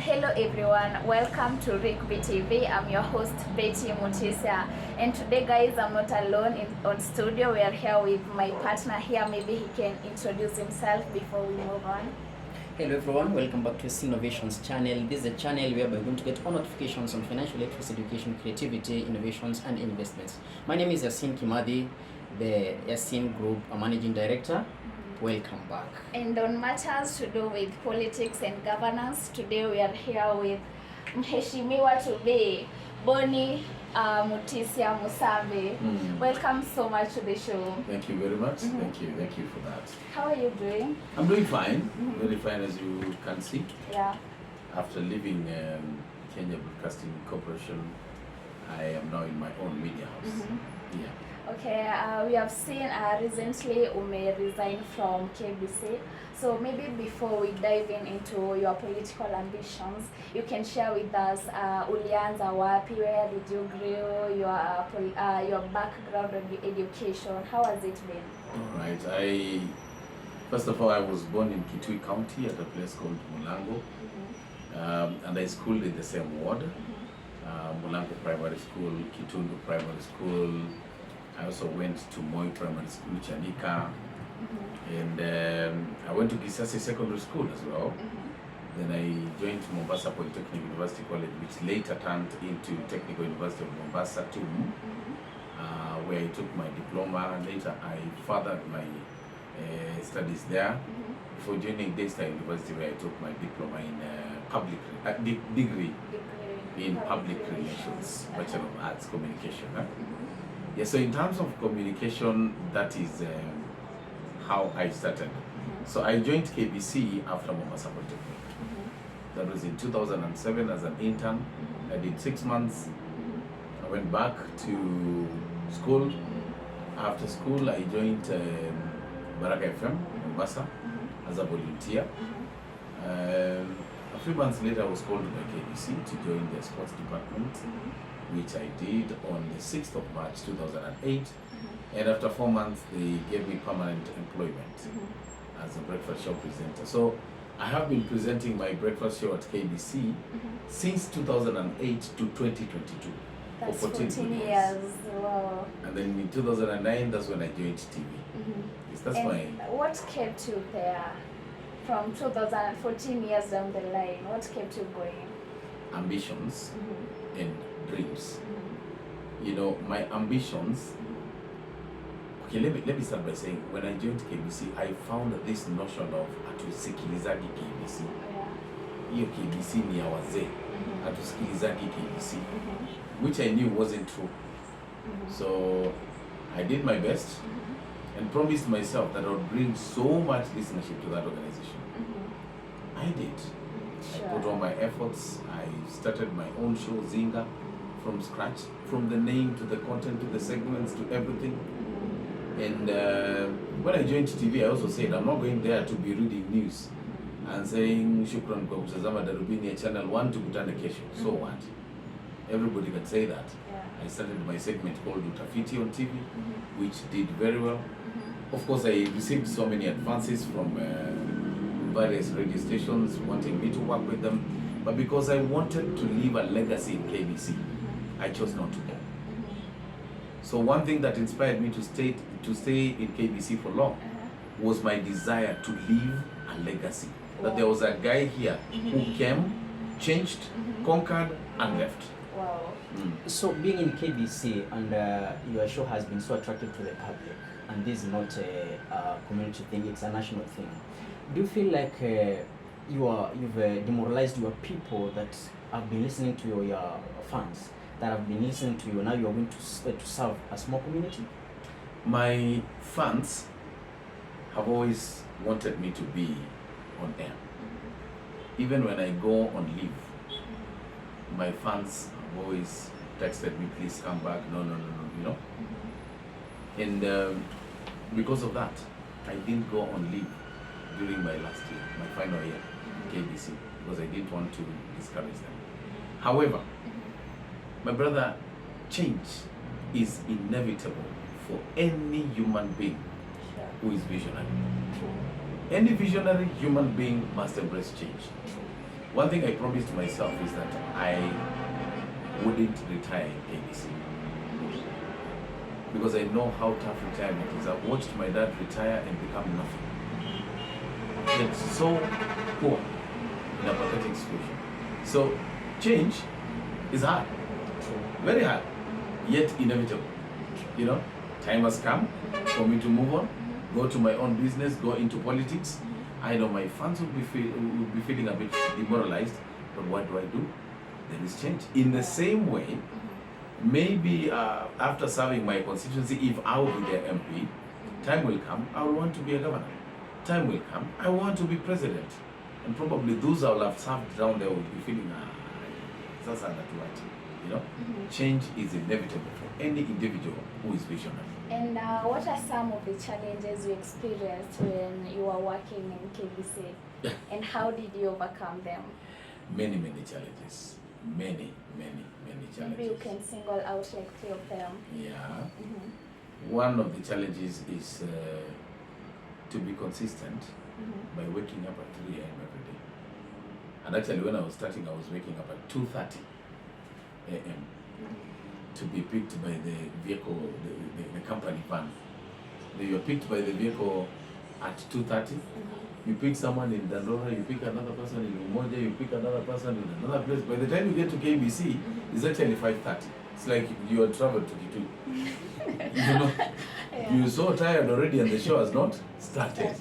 Hello everyone, welcome to Rigby TV. I'm your host Betty Mutisia, and today guys I'm not alone on studio. We are here with my partner here. Maybe he can introduce himself before we move on. Hello everyone, welcome back to Innovations channel. This is a channel where we're going to get all notifications on financial literacy, education, creativity, innovations and investments. My name is Yasin Kimadi, the Yasin Group Managing Director. Welcome back. And on matters to do with politics and governance, today we are here with Mheshimiwa to be Boni Mutisia Musambi. Welcome so much to the show. Thank you very much. Thank you for that. How are you doing? I'm doing fine, very fine as you can see. Yeah. After leaving Kenya Broadcasting Corporation, I am now in my own media house. Yeah. Okay, we have seen recently Ume resigned from KBC. So maybe before we dive into your political ambitions, you can share with us ulianza wapi, where did you grow, your background of education, how has it been? All right. First of all, I was born in Kitui County at a place called Mulango, and I schooled in the same ward. Mulango Primary School, Kitundu Primary School. I also went to Moi Primary School, Chanika, and I went to Kisasi Secondary School as well. Then I joined Mombasa Polytechnic University College, which later turned into Technical University of Mombasa too, where I took my diploma. Later I furthered my studies there before joining Daystar University, where I took my diploma in degree in public relations, Bachelor of Arts Communication. Yeah, so in terms of communication, that is how I started. So I joined KBC after Mombasa Polytechnic. That was in 2007 as an intern. I did 6 months. I went back to school. After school, I joined Baraka FM, Mombasa, as a volunteer. A few months later, I was called by KBC to join the sports department, which I did on the 6th of March 2008. And after 4 months, they gave me permanent employment as a breakfast show presenter. So I have been presenting my breakfast show at KBC since 2008 to 2022. That's for 14 years. Wow. And then in 2009, that's when I joined TV. Yes, that's And what kept you there from 2014 years down the line? What kept you going? Ambitions and dreams. You know, my ambitions. Okay, let me start by saying, when I joined KBC, I found this notion of atusikilizagi KBC. Hiyo KBC ni ya wazee. Atusikilizagi KBC, which I knew wasn't true. So I did my best and promised myself that I would bring so much listenership to that organization. I did. Sure. I put all my efforts. I started my own show, Zinga, from scratch, from the name to the content to the segments to everything. And when I joined TV, I also said I'm not going there to be reading news and saying shukran kwa kutazama Darubini ya channel 1 tukutane kesho. So what? Everybody can say that. I started my segment called Utafiti on TV, which did very well. Of course, I received so many advances from various radio stations wanting me to work with them, but because I wanted to leave a legacy in KBC, I chose not to go. So one thing that inspired me to stay in KBC for long was my desire to leave a legacy. That there was a guy here who came, changed, conquered, and left. Wow. So being in KBC and your show has been so attractive to the public, and this is not a community thing, it's a national thing. Do you feel like you've demoralized your people that have been listening to your fans, that have been listening to you, now you are going to serve a small community? My fans have always wanted me to be on air. Even when I go on leave, my fans have always texted me, please come back, no, you know. And because of that, I didn't go on leave during my last year, my final year in KBC, because I didn't want to discourage them. However, my brother, change is inevitable for any human being who is visionary. Any visionary human being must embrace change. One thing I promised myself is that I wouldn't retire in KBC. Because I know how tough retirement is. I've watched my dad retire and become nothing. It's so poor in a pathetic situation. So change is hard, very hard, yet inevitable. You know, time has come for me to move on, go to my own business, go into politics. I know my fans will be feeling a bit demoralized, but what do? There is change. In the same way, maybe after serving my constituency, if I will be their MP, time will come, I will want to be a governor. Time will come, I want to be president. And probably those I will have served down there will be feeling, that's you know, change is inevitable for any individual who is visionary. And what are some of the challenges you experienced when you were working in KBC? And how did you overcome them? Many challenges. Many challenges. Maybe you can single out like 3 of them. Yeah. One of the challenges is to be consistent by waking up at 3 a.m. every day. And actually when I was starting, I was waking up at 2:30 a.m. to be picked by the vehicle, the company van. You are picked by the vehicle at 2:30. You pick someone in Dandora, you pick another person in Umoja, you pick another person in another place. By the time you get to KBC, it's actually 5:30. It's like you have traveled to Kitui. You know, you're so tired already and the show has not started.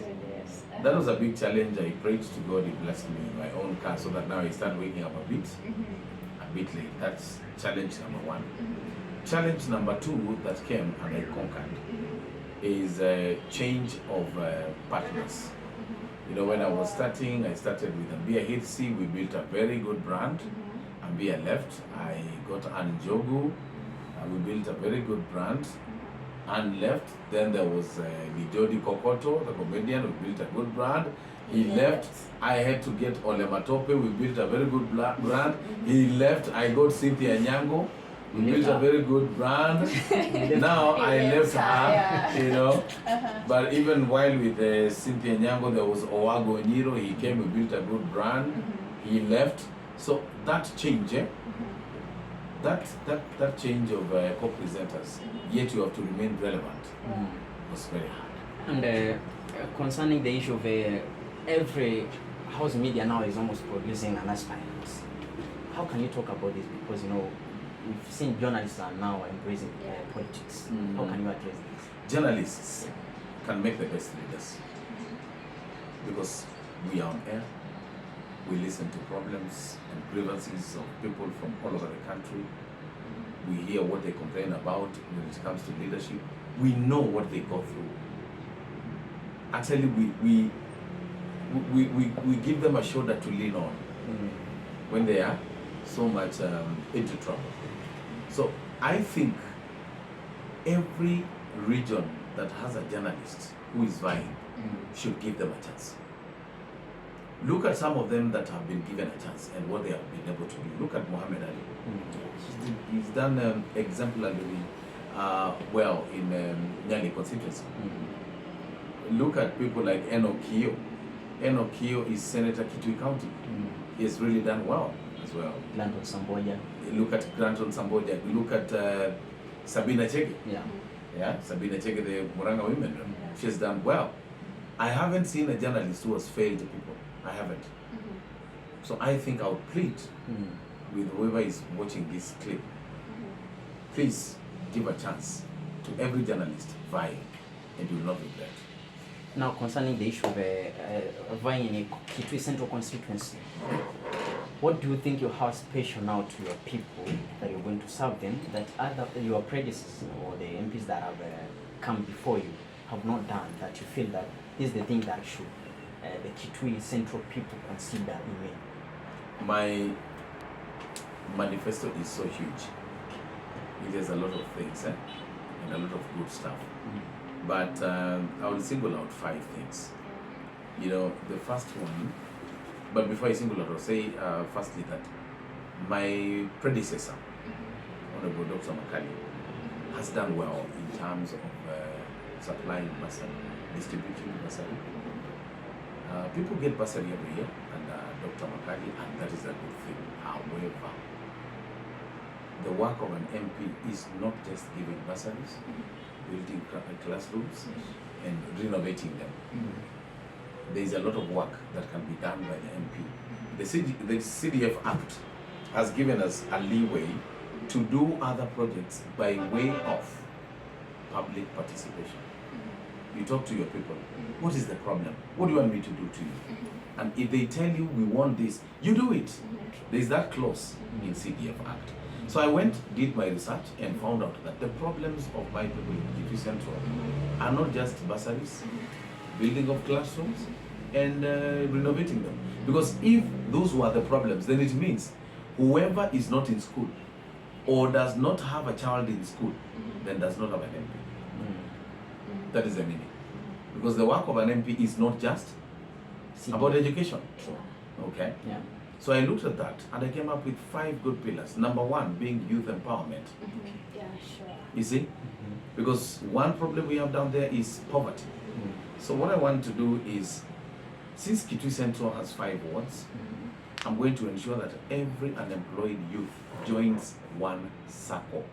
That was a big challenge. I prayed to God, He blessed me in my own car so that now I start waking up a bit late. That's challenge number 1. Challenge number 2 that came and I conquered is a change of partners. You know, when I was starting, I started with Ambia Hitsi. We built a very good brand. Ambia left. I got Anjogu. We built a very good brand. And left. Then there was Bijodi Kokoto, the comedian. We built a good brand. He left. I had to get Ole Matope. We built a very good brand. He left. I got Cynthia Nyango. We built a very good brand. Now I left her, you know. But even while with Cynthia Nyango, there was Owago Nyiro. He came, we built a good brand. He left. So that change, that change of co-presenters, yet you have to remain relevant, was very hard. And concerning the issue of every house media now is almost producing an aspirant. How can you talk about this? Because, you know, we've seen journalists are now embracing politics. How can you address this? Journalists can make the best leaders because we are on air. We listen to problems and grievances of people from all over the country. We hear what they complain about when it comes to leadership. We know what they go through. Actually, we give them a shoulder to lean on when they are so much into trouble. So I think every region that has a journalist who is vying should give them a chance. Look at some of them that have been given a chance and what they have been able to do. Look at Muhammad Ali. He's done exemplarily well in Nyali constituency. Look at people like Enoch Kio. Enoch Kio is Senator Kitui County. He has really done well as well. Granton Samboja. Look at Granton Samboja. Look at Sabina Chege. Yeah, Sabina Chege, the Muranga women. She has done well. I haven't seen a journalist who has failed people. I haven't. So I think I'll plead with whoever is watching this clip. Please give a chance to every journalist vying, and you will not regret. Now, concerning the issue of vying in a Kitui Central constituency, what do you think you have special now to your people that you're going to serve them that your predecessors or the MPs that have come before you have not done, that you feel that this is the thing that should the Kitui Central people consider in me? My manifesto is so huge. It has a lot of things and a lot of good stuff. But I will single out 5 things. You know, the first one, but before I single out, I'll say firstly that my predecessor, Honorable Dr. Makali, has done well in terms of supplying bursary, distributing bursary. People get bursary every year, and Dr. Makali, and that is a good thing. However, the work of an MP is not just giving bursaries, building classrooms, and renovating them. There is a lot of work that can be done by the MP. The CDF Act has given us a leeway to do other projects by way of public participation. You talk to your people. What is the problem? What do you want me to do to you? And if they tell you we want this, you do it. There is that clause in CDF Act. So I went, did my research, and found out that the problems of my people in Kitui Central are not just bursaries, building of classrooms, and renovating them. Because if those were the problems, then it means whoever is not in school or does not have a child in school, then does not have an MP. That is the meaning. Because the work of an MP is not just about education. Okay? Yeah. So I looked at that and I came up with 5 good pillars. Number 1 being youth empowerment. Yeah, sure. You see? Because one problem we have down there is poverty. So what I want to do is, since Kitui Central has 5 wards, I'm going to ensure that every unemployed youth joins one circle.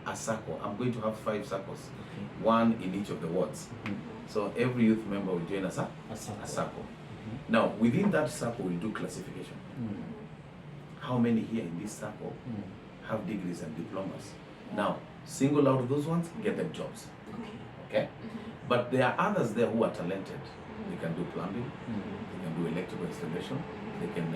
A circle. I'm going to have 5 circles, 1 in each of the wards. So every youth member will join a circle. Now, within that circle, we'll do classification. How many here in this circle have degrees and diplomas? Now, single out those ones, get them jobs. Okay? But there are others there who are talented. They can do plumbing, they can do electrical installation, they can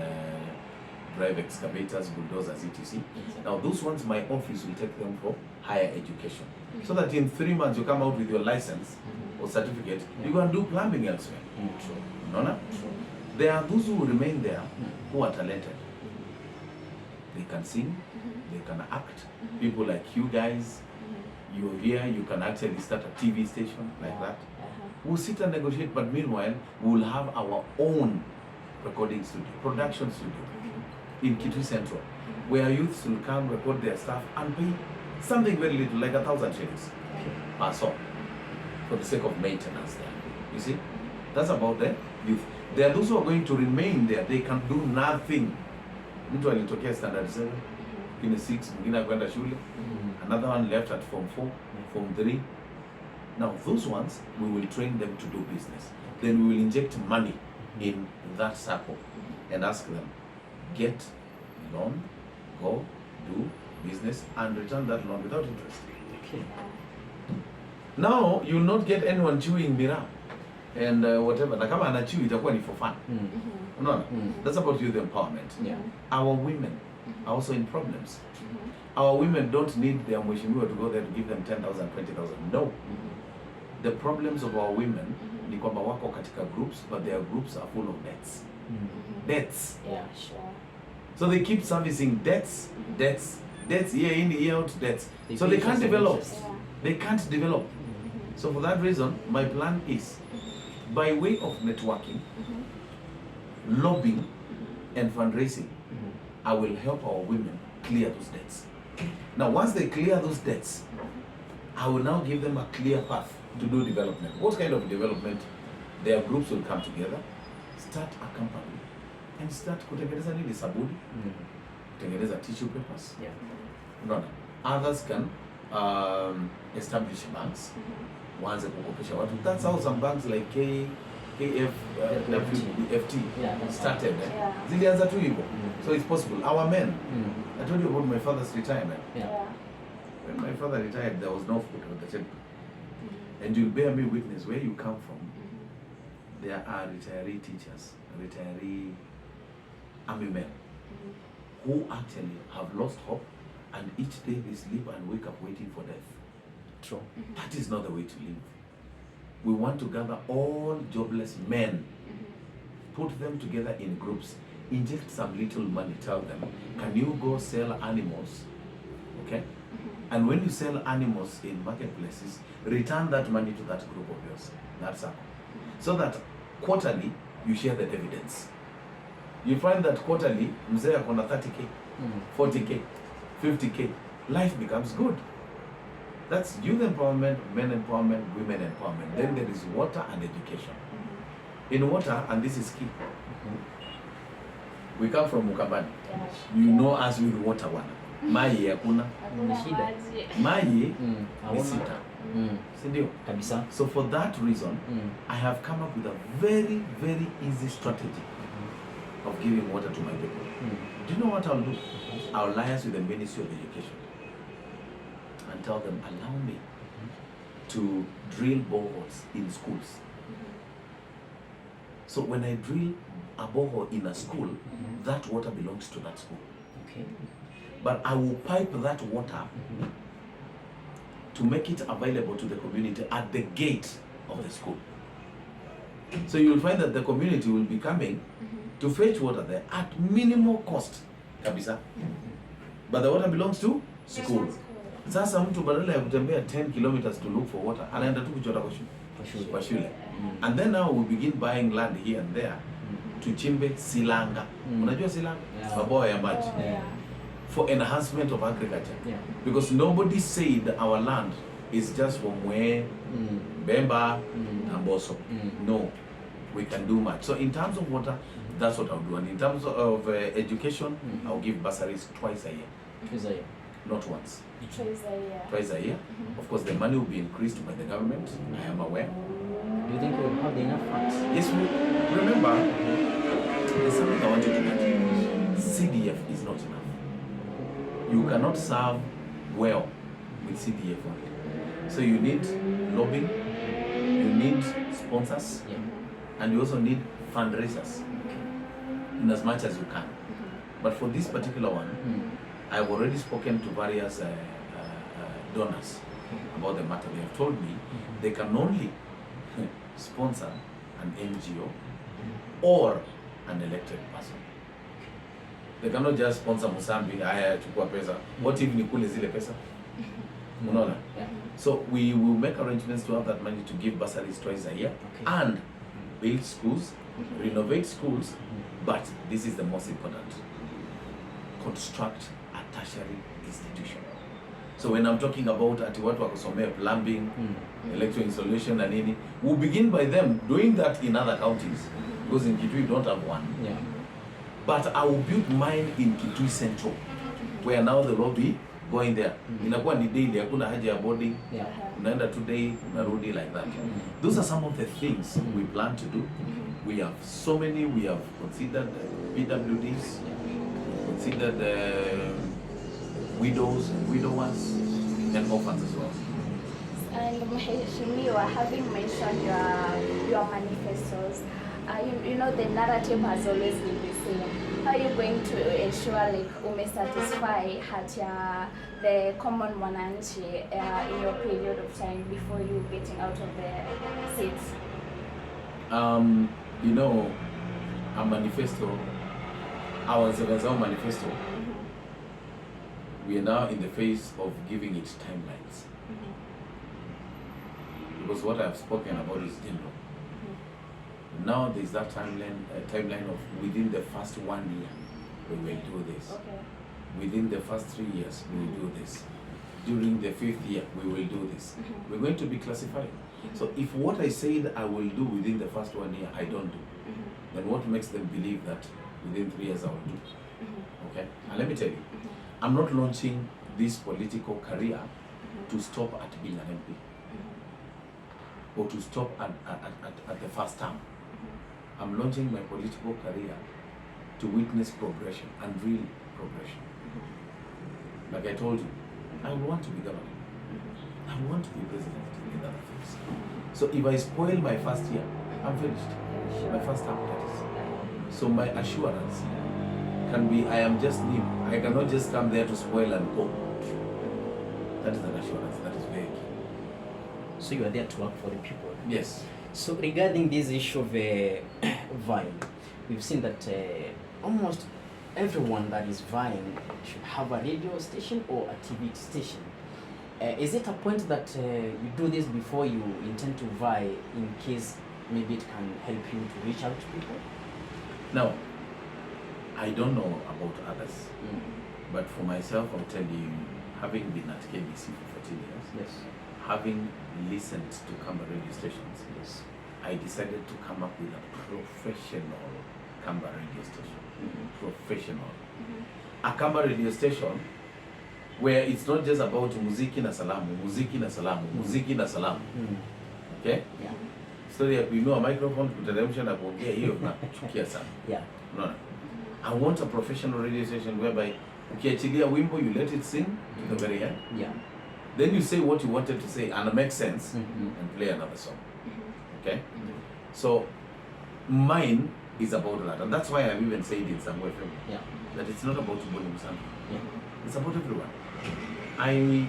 drive excavators, bulldozers, etc. Now, those ones, my office will take them for higher education. So that in 3 months, you come out with your license or certificate, you go and do plumbing elsewhere. No? There are those who will remain there who are talented. They can sing, they can act. People like you guys, you're here, you can actually start a TV station like that. We'll sit and negotiate, but meanwhile, we'll have our own recording studio, production studio in Kitui Central, where youths will come, record their stuff, and pay something very little, like 1,000 shillings per song, for the sake of maintenance there. You see? That's about the youth. There are those who are going to remain there. They can do nothing. Mtu alitokea standard 7, in 6, mwingine kwenda shule. Another one left at form 4, form 3. Now those ones, we will train them to do business. Then we will inject money in that circle and ask them, get loan, go, do business, and return that loan without interest. Okay. Now, you will not get anyone chewing mira and whatever. Na kama anachew itakuwa ni for fun. No. That's about youth empowerment. Yeah. Our women are also in problems. Our women don't need their mheshimiwa to go there to give them 10,000, 20,000. No. The problems of our women ni kwamba wako katika groups, but their groups are full of debts. Debts. Yeah, sure. So they keep servicing debts, year in, year out, debts. So they pay can't interest and develop. interest. They can't develop. So for that reason, my plan is, by way of networking, lobbying, and fundraising, I will help our women clear those debts. Now, once they clear those debts, I will now give them a clear path to do development. What kind of development? Their groups will come together, start a company, and start kutengeneza nini sabuni, kutengeneza tissue papers. Yeah. No. Others can establish banks. Waanze kukopesha watu. That's how some banks like FT started. Zilianza tu hivyo. So it's possible. Our men. I told you about my father's retirement. Yeah. When my father retired, there was no food on the table. And you'll bear me witness where you come from. There are retiree teachers, retiree army men, who actually have lost hope, and each day they sleep and wake up waiting for death. True. That is not the way to live. We want to gather all jobless men, put them together in groups, inject some little money, tell them, can you go sell animals? Okay? And when you sell animals in marketplaces, return that money to that group of yours, that circle. So that quarterly, you share the dividends. You find that quarterly, mzee akona 30K, 40K, 50K, life becomes good. That's youth empowerment, men empowerment, women empowerment. Then there is water and education. In water, and this is key, We come from Mukambani. Yeah. You know us with water one. Mai hakuna. Hakuna shida. maji. Mai ni Hauna. sita. Mm. Si ndio? Kabisa. So for that reason, Mm. I have come up with a very, very easy strategy of giving water to my people. Do you know what I'll do? I'll liaise with the Ministry of Education and tell them, allow me to drill boreholes in schools. So when I drill a borehole in a school, that water belongs to that school. Okay. But I will pipe that water to make it available to the community at the gate of the school. So you will find that the community will be coming to fetch water there at minimal cost. Kabisa. But the water belongs to school. Sasa mtu badala ya kutembea 10 kilometers to look for water, anaenda tu kuchota kwa shule. And then now we begin buying land here and there to chimbe silanga. Unajua silanga? Yeah. Maboya ya maji. Yeah. For enhancement of agriculture. Yeah. Because nobody said our land is just from where Bemba and Boso. No, we can do much. So in terms of water, that's what I'll do. And in terms of education, I'll give bursaries twice a year, Tuzayo. not once. Twice a year. Twice a year. Of course, the money will be increased by the government. I am aware. Do you think we'll have enough funds? Yes, remember, there's something I want you to get. CDF is not enough. You cannot serve well with CDF only. So you need lobbying, you need sponsors, Yeah. and you also need fundraisers in as much as you can. But for this particular one, I've already spoken to various donors about the matter. They have told me they can only sponsor an NGO or an elected person. They cannot just sponsor Musambi, haya chukua pesa. What if nikule zile pesa? Unaona? So we will make arrangements to have that money to give bursaries twice a year and build schools, renovate schools, but this is the most important. Construct a tertiary institution. So when I'm talking about ati watu wakusomea plumbing, electrical installation na nini, we'll begin by them doing that in other counties because in Kitui we don't have one. Yeah. But I will build mine in Kitui Central, where now the lobby going there. Inakuwa ni daily, hakuna haja ya boarding. Yeah. Unaenda today, unarudi like that. Those are some of the things we plan to do. We have so many. We have considered PWDs, considered widows and widowers, and orphans as well. And Mheshimiwa, having mentioned your manifestos, you know the narrative has always been the same. How are you going to ensure like satisfy the common mwananchi in your period of time before you getting out of the seats? You know, a manifesto, our 7 manifesto, we are now in the phase of giving it timelines. Because what I've spoken about is general. Now there's that timeline of within the first 1 year, we will do this. Okay. Within the first 3 years, we will do this. During the 5th year, we will do this. We're going to be classified. So if what I said I will do within the first 1 year, I don't do, then what makes them believe that within 3 years I will do? Okay? And let me tell you, I'm not launching this political career to stop at being an MP or to stop at the first term. I'm launching my political career to witness progression and real progression. Like I told you, I want to be governor. I want to be president in other things. So if I spoil my first year, I'm finished. My first term, that is. So my assurance can be, I am just new. I cannot just come there to spoil and go. That is an assurance. That is very key. So you are there to work for the people. Yes. So regarding this issue of vying, we've seen that almost everyone that is vying should have a radio station or a TV station. Is it a point that you do this before you intend to vie in case maybe it can help you to reach out to people? Now, I don't know about others, but for myself, I'll tell you, having been at KBC for 14 years, Yes. having listened to Kamba radio stations, Yes. I decided to come up with a professional Kamba radio station. professional. Akamba radio station where it's not just about muziki na salamu, muziki na salamu, muziki na salamu. Okay? Yeah. Story ya kuinua microphone kuteremsha na kuongea hiyo nachukia sana. Yeah. No. I want a professional radio station whereby ukiachilia wimbo you let it sing to the very end. Yeah. Then you say what you wanted to say and it makes sense and play another song. Okay? So mine is about that, and that's why I've even said in some way Yeah. that it's not about Mboni Musambi. Yeah. It's about everyone. I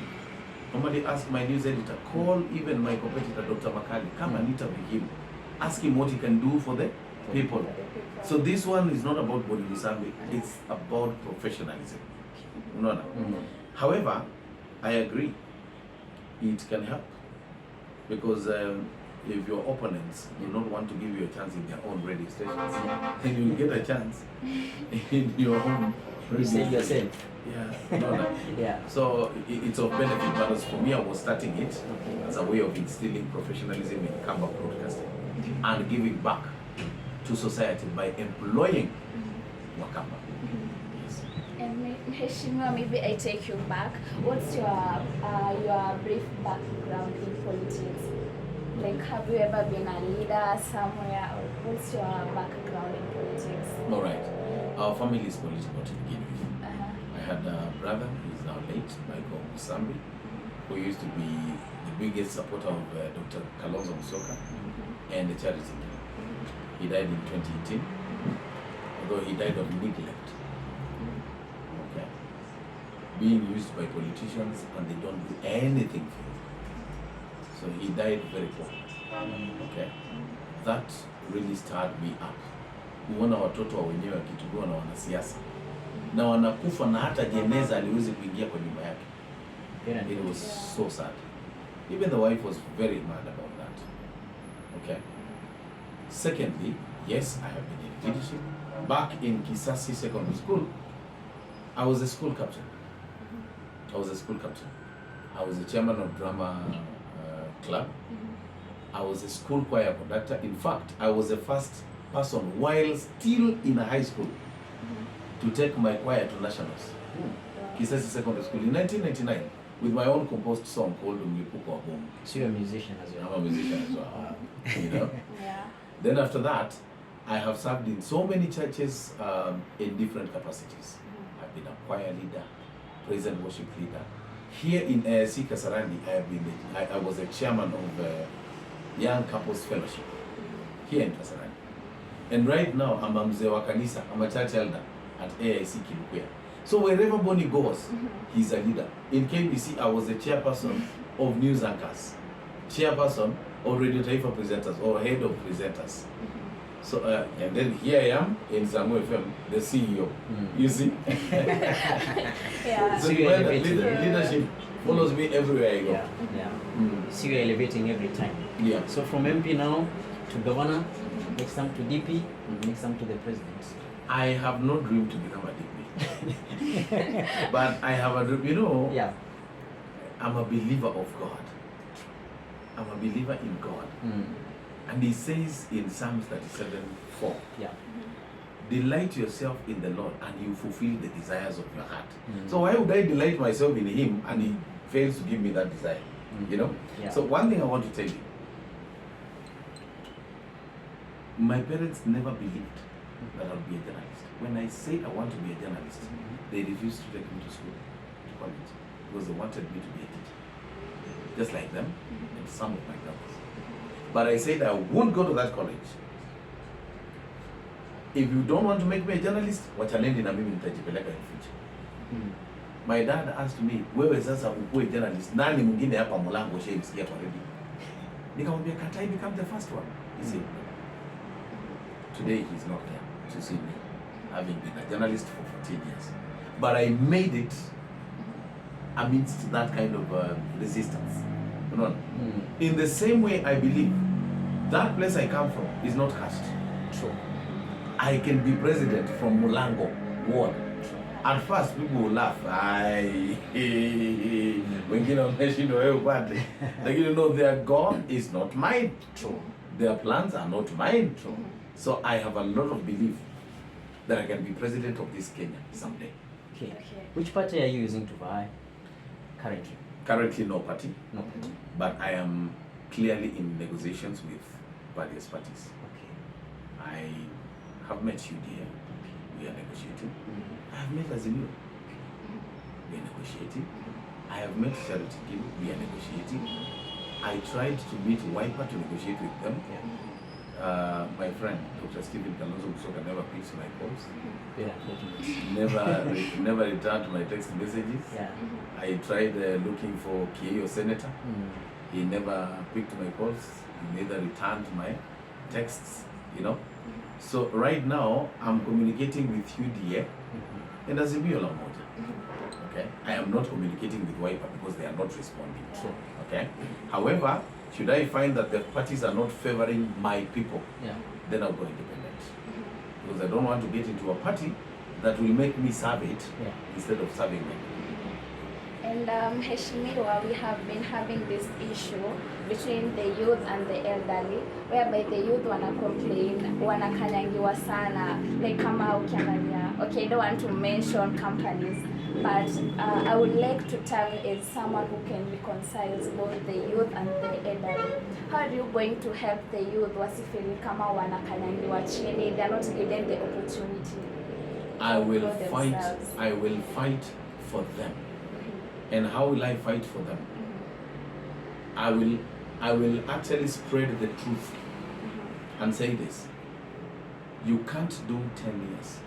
normally ask my news editor, call even my competitor Dr. Makali, come and interview him, ask him what he can do for the people. So this one is not about Mboni Musambi, it's about professionalism. No. However, I agree, it can help because if your opponents do not want to give you a chance in their own radio stations, then you'll get a chance in your own radio You say station. yourself. Yeah, no. Yeah. So it's of benefit, but as for me, I was starting it as a way of instilling professionalism in Kamba broadcasting and giving back to society by employing Wakamba. Yes. And Mheshimiwa, maybe I take you back. What's your brief background in politics? Like, have you ever been a leader somewhere, or what's your background in politics? All right. Our family is political to begin with. I had a brother, he's now late, Michael Musambi, who used to be the biggest supporter of Dr. Kalonzo Musyoka and the charity. He died in 2018, although he died of neglect. Okay. Being used by politicians and they don't do anything for him. So he died very poor. Okay. That really stirred me up. Kuona watoto wa wenyewe wakitumiwa na wanasiasa na wanakufa na hata jeneza aliwezi kuingia kwa nyumba yake. It was so sad. Even the wife was very mad about that. Okay. Secondly, yes, I have been in leadership. Back in Kisasi Secondary School, I was a school captain. I was the chairman of drama club. I was a school choir conductor. In fact, I was the first person while still in a high school to take my choir to nationals. Kisasi Secondary School in 1999 with my own composed song called Mlipuko wa Bomu. So you're a musician as well. I'm a musician as well. You know? Yeah. Then after that, I have served in so many churches in different capacities. I've been a choir leader, praise and worship leader. Here in AIC Kasarani, I was a chairman of Young Couples Fellowship here in Kasarani. And right now, I'm a mzee wa kanisa, I'm a church elder at AIC Kilukwea. So wherever Bonnie goes, he's a leader. In KBC, I was the chairperson of news anchors, chairperson of Radio Taifa presenters, or head of presenters. So, and then here I am in Zangu FM, the CEO. You see? Yeah. So you're when elevating. leadership follows me everywhere I go. Yeah. So you're elevating every time. Yeah. So from MP now to governor, next time to DP, next time to the president. I have no dream to become a DP. But I have a dream, you know, Yeah. I'm a believer of God. I'm a believer in God. And he says in Psalms 37:4, Yeah. delight yourself in the Lord and you fulfill the desires of your heart. So why would I delight myself in him and he fails to give me that desire? You know? Yeah. So one thing I want to tell you, my parents never believed that I would be a journalist. When I said I want to be a journalist, they refused to take me to school, to college, because they wanted me to be a teacher, just like them and some of my brothers. But I said I won't go to that college. If you don't want to make me a journalist, wachalendi na mimi nitajipeleka in future. My dad asked me, wewe sasa ukuwe journalist, nani mwingine hapa Mulango ushaisikia kwa radio? Nikamwambia, can't I become the first one? He said, today he's not here to see me, having been a journalist for 14 years. But I made it amidst that kind of resistance. You know? In the same way, I believe that place I come from is not cursed. True. I can be president from Mulango ward. At first, people will laugh. Wengine wameshindwa wewe upate. Lakini no, their God is not mine. True. Their plans are not mine. So I have a lot of belief that I can be president of this Kenya someday. Okay. Okay. Which party are you using to vie currently? Currently, no party, No party. but I am clearly in negotiations with various parties. Okay. I have met UDA, we are negotiating. Mhm. I have met Azimio, we are negotiating. I have met Charity Gill, we are negotiating. I tried to meet Wiper to negotiate with them. Yeah. My friend, Dr. Stephen Kalonzo Musyoka, never picks my calls, Very unfortunate. never returned my text messages. Yeah. I tried looking for Kieyo Senator. Mm. He never picked my calls. He neither returned my texts, you know. So right now, I'm communicating with UDA Mhm. and Azimio la Umoja. Okay? I am not communicating with Wiper because they are not responding. True. Okay? However, should I find that the parties are not favoring my people, Yeah. then I'll go independent. Because I don't want to get into a party that will make me serve it Yeah. instead of serving them. And Heshimiwa, we have been having this issue between the youth and the elderly, whereby the youth wanna complain, wanakanyangiwa sana, like kama ukiangalia, okay, I don't want to mention companies, but I would like to tell as someone who can reconcile both the youth and the elderly. How are you going to help the youth wasifili kama wanakanyangiwa chini, they are not given the opportunity? I will For fight. themselves. I will fight for them. And how will I fight for them? I will actually spread the truth and say this. You can't do 10 years.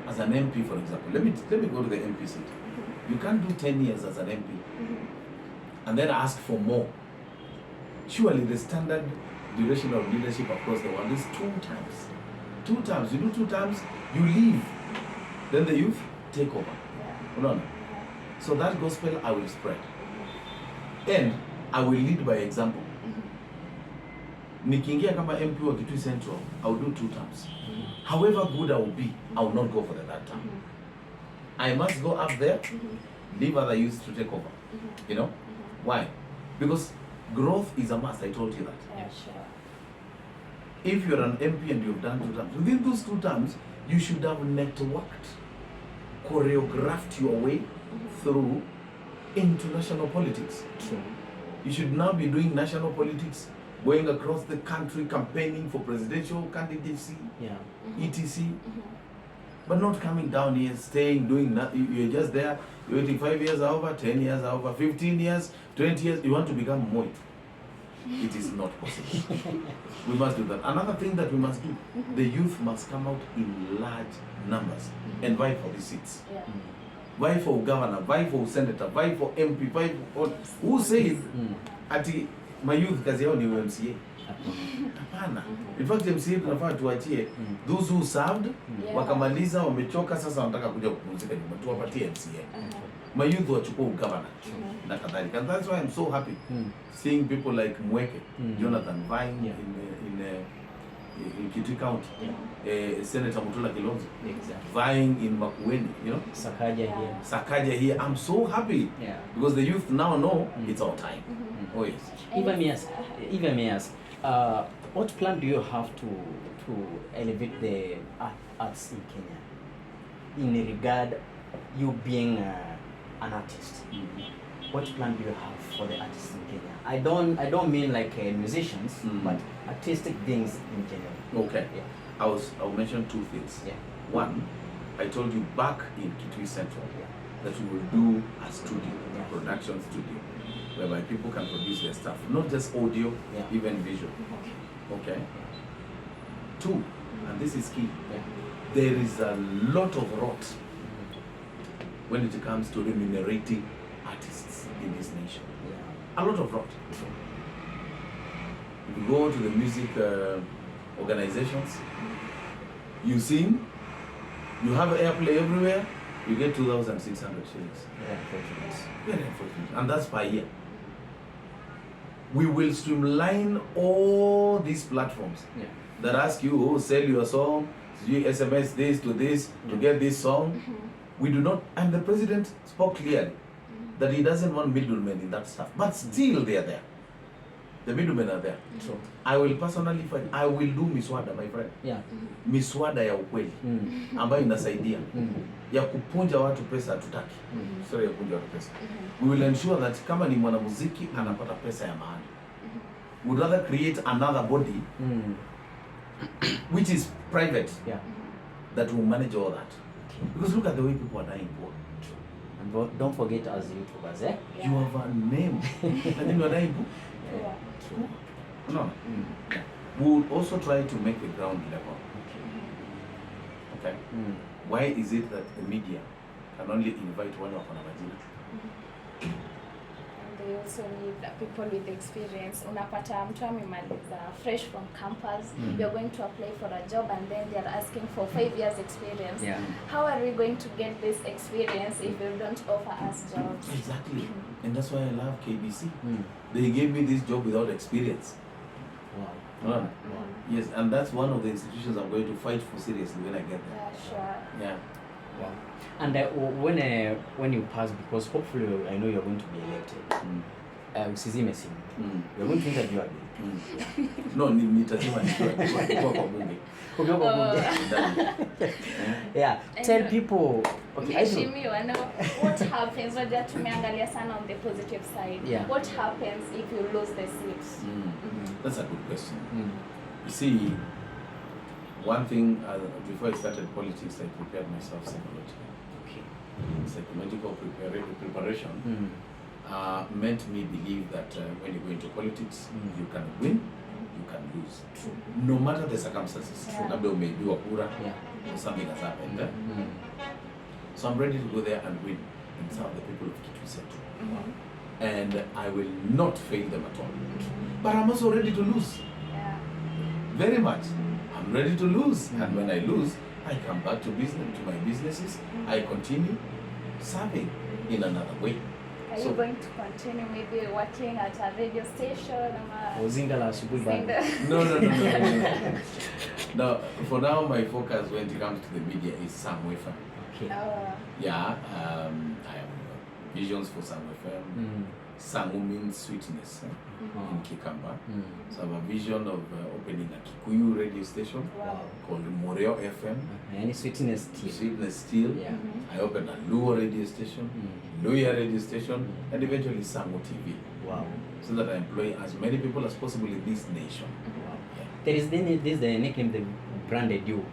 As an MP, for example, let me go to the MP seat. You can't do 10 years as an MP and then ask for more. Surely the standard duration of leadership across the world is 2 times. 2 times. You do 2 times, you leave. Then the youth take over. No. So that gospel I will spread. And I will lead by example. Nikiingia kama MP wa Kitui Central, I will do 2 terms. However good I will be, I will not go for the third term. I must go up there, leave other youths to take over. You know? Why? Because growth is a must, I told you that. Yeah, sure. If you're an MP and you've done 2 terms, within those 2 terms, you should have networked, choreographed your way through international politics. True. You should now be doing national politics, going across the country, campaigning for presidential candidacy, Yeah. etc. But not coming down here, staying, doing nothing. You're just there, you're waiting 5 years are over, 10 years are over, 15 years, 20 years, you want to become Moi. It is not possible. We must do that. Another thing that we must do, the youth must come out in large numbers and vie for the seats. Yeah. Vie for governor, vie for senator, vie for MP, vie for all. Who said ati my youth kazi yao ni MCA? Hapana. In fact MCA tunafaa tuachie those who served, Yeah. wakamaliza, wamechoka, sasa wanataka kuja kupumzika nyuma, tuwapatie MCA. My youth wachukue governor na kadhalika. And that's why I'm so happy seeing people like Mweke, Jonathan vying Yeah. in Kitui County, Senator Mutula Kalonzo Exactly. vying in Makueni, you know, Sakaja here. Sakaja here. I'm so happy Yeah. because the youth now know it's our time. Oh yes. If I may ask, what plan do you have to elevate the arts in Kenya? In regard you being an artist, what plan do you have for the artists in Kenya? I don't mean like musicians, but artistic things in general. Okay. Yeah. I'll mention 2 things. Yeah. One, I told you back in Kitui Central Yeah. that we will do a studio, Yeah. a production studio, whereby people can produce their stuff, not just audio, Yeah. even visual. Okay. 2, and this is key. Yeah. There is a lot of rot when it comes to remunerating artists in this nation. Yeah. A lot of rot. If you go to the music organizations, you sing, you have airplay everywhere, you get 2,600 shillings. Very unfortunate. Very unfortunate. And that's per year. We will streamline all these platforms Yeah. that ask you, oh, sell your song, you SMS this to this to get this song. We do not, and the president spoke clearly that he doesn't want middlemen in that stuff, but still they are there. The middlemen are there. True. I will personally fight. I will do miswada, my friend. Yeah. Miswada ya ukweli ambayo inasaidia ya kupunja watu pesa hatutaki. Sorry, ya kupunja watu pesa. We will ensure that kama ni mwanamuziki anapata pesa ya maana. We would rather create another body which is private, that will manage all that. Because look at the way people are dying poor. And don't forget as YouTubers, Yeah. You have a name and then you are dying poor. Yeah. No. We would also try to make the ground level. Okay. Why is it that the media can only invite one of majina? They also need people with experience. Unapata mtu amemaliza fresh from campus, you're going to apply for a job and then they're asking for 5 years experience. Yeah. How are we going to get this experience if you don't offer us jobs? Exactly. And that's why I love KBC. They gave me this job without experience. Wow. Yes, and that's one of the institutions I'm going to fight for seriously when I get there. Yeah, sure. Yeah. Wow. And when you pass, because hopefully I know you're going to be elected. Usizime simu. You're going to interview again. No, nitasema nikiwa kwa bunge. Yeah. Tell people. Okay. Mheshimiwa, now what happens? Wajua tumeangalia sana on the positive side. Yeah. What happens if you lose the seat? That's a good question. You see, one thing, before I started politics, I prepared myself psychologically. Okay. Psychological preparation meant me believe that when you go into politics, you can win, you can lose. True. No matter the circumstances. Yeah. Labda umeibiwa kura, Yeah. or something has happened. So I'm ready to go there and win and serve the people of Kitui Central. And I will not fail them at all. But I'm also ready to lose. Yeah. Very much. I'm ready to lose. And when I lose, I come back to business, to my businesses. I continue serving in another way. Are you going to continue maybe working at a radio station? Uzinga la asubuhi bado. No. No, for now my focus when it comes to the media is Sam FM. Okay. Yeah, I have visions for Sam FM. Sangu means sweetness in Kikamba. So I have a vision of opening a Kikuyu radio station called Moreo FM. Any sweetness tea. Sweetness still. Yeah. I opened a Luo radio station, Luya radio station, and eventually Sangu TV. Wow. So that I employ as many people as possible in this nation. Wow. Yeah. There is the nickname they branded you.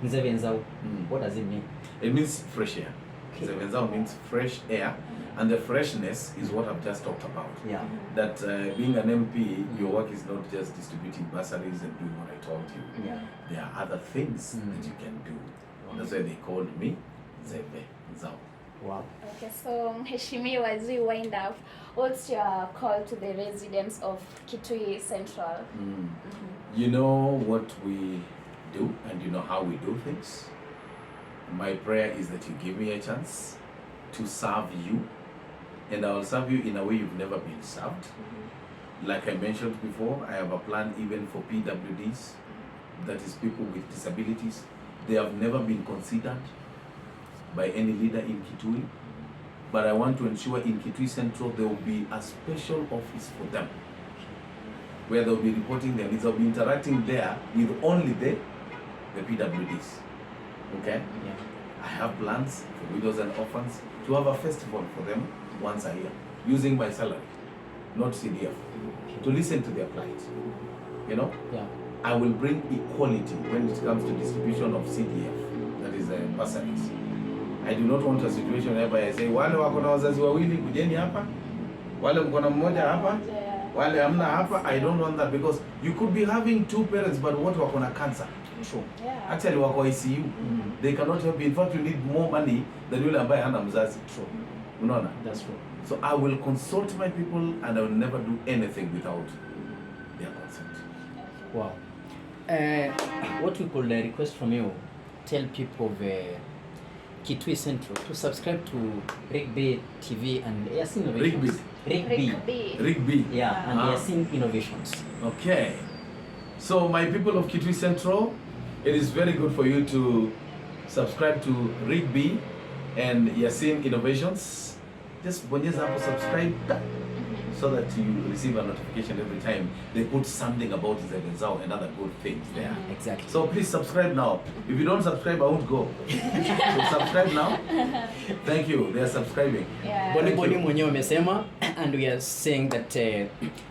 Nzevenzao. What does it mean? It means fresh air. Okay. Zevenzao means fresh air, and the freshness is what I've just talked about. Yeah. That being an MP, your work is not just distributing bursaries and doing what I told you. Yeah. There are other things that you can do. That's why they called me Zevenzao. Wow. Okay, so Mheshimiwa, as we wind up, what's your call to the residents of Kitui Central? You know what we do and you know how we do things. My prayer is that you give me a chance to serve you, and I will serve you in a way you've never been served. Like I mentioned before, I have a plan even for PWDs, that is people with disabilities. They have never been considered by any leader in Kitui, but I want to ensure in Kitui Central there will be a special office for them, where they'll be reporting their needs. They'll be interacting there with only the PWDs. Okay? Yeah. I have plans for widows and orphans to have a festival for them once a year, using my salary, not CDF, to listen to their plight. You know? Yeah. I will bring equality when it comes to distribution of CDF, that is bursaries. I do not want a situation whereby I say, wale wako na wazazi wawili kujeni hapa, wale mko na mmoja hapa, wale hamna hapa. I don't want that, because you could be having two parents but what wako na cancer. True. Yeah. Actually wako ICU. They cannot help you. In fact, you need more money than yule ambaye hana mzazi. True. Unaona? That's true. So I will consult my people and I will never do anything without their consent. Wow. What we could request from you, tell people of Kitui Central to subscribe to Rigby TV and Yasin Innovations. Rigby. Yeah, and Yasin Innovations. Okay. So my people of Kitui Central, it is very good for you to subscribe to Rigby and Yasin Innovations. Just bonyeza hapo subscribe so that you receive a notification every time they put something about Zao and other good things there. Exactly. So please subscribe now. If you don't subscribe, I won't go. So subscribe now. Thank you. They are subscribing. Yeah. Boni mwenyewe amesema, and we are saying that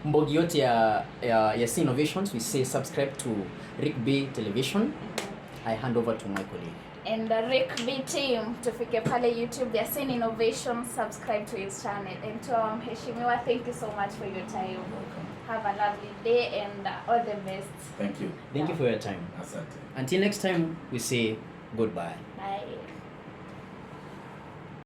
mbogi yote ya C Innovations, we say subscribe to Rick B Television. I hand over to my colleague. And the Rick B team, tufike pale YouTube, ya Sin Innovation, subscribe to his channel. And to Mheshimiwa, thank you so much for your time. Welcome. Have a lovely day and all the best. Thank you. Thank you for your time. Asante. Until next time, we say goodbye. Bye.